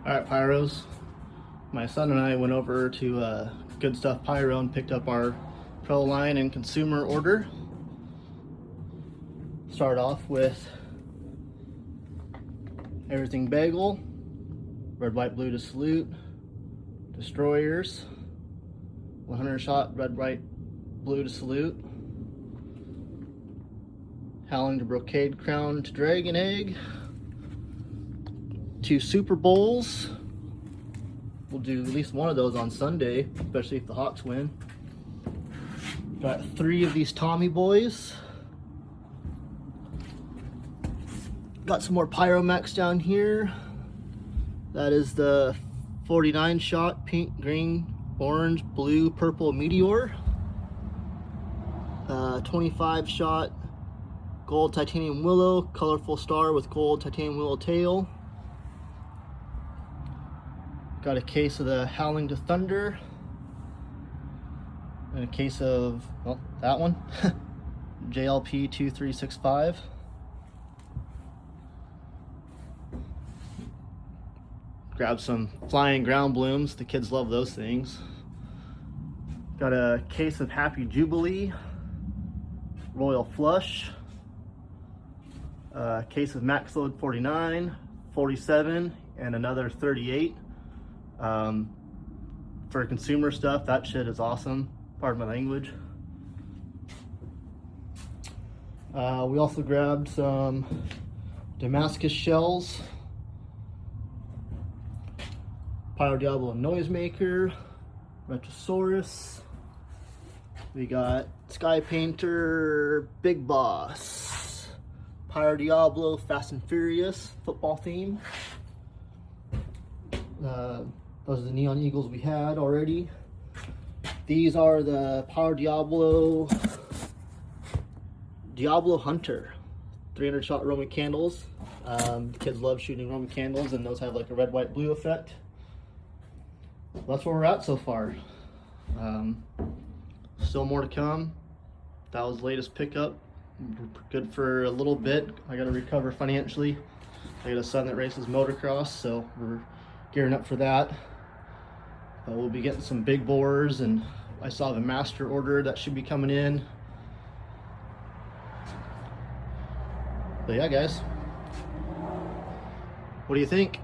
Alright, Pyros. My son and I went over to Good Stuff Pyro and picked up our Pro line and consumer order. Start off with Everything Bagel, Red, White, Blue to Salute, Destroyers, 100 shot Red, White, Blue to Salute, Howling to Brocade Crown to Dragon Egg, 2 Super Bowls. We'll do at least one of those on Sunday, especially if the Hawks win. Got 3 of these Tommy Boys. Got some more Pyromex down here. That is the 49 shot pink, green, orange, blue, purple Meteor. 25 shot gold titanium willow, colorful star with gold titanium willow tail. Got a case of the Howling to Thunder. And a case of, well, that one. JLP 2365. Grab some flying ground blooms. The kids love those things. Got a case of Happy Jubilee. Royal Flush. A case of Max Load 49, 47, and another 38. For consumer stuff, that shit is awesome. Pardon my language. We also grabbed some Damascus shells, Pyro Diablo Noisemaker, Retrosaurus. We got Sky Painter, Big Boss, Pyro Diablo Fast and Furious football theme. Those are the Neon Eagles we had already. These are the Pyro Diablo Hunter 300 shot Roman candles. Kids love shooting Roman candles, and those have like a red, white, blue effect. That's where we're at so far. Still more to come. That was the latest pickup. Good for a little bit. I gotta recover financially. I got a son that races motocross, so we're gearing up for that. We'll be getting some big bores, and I saw the master order that should be coming in. But yeah, guys, what do you think?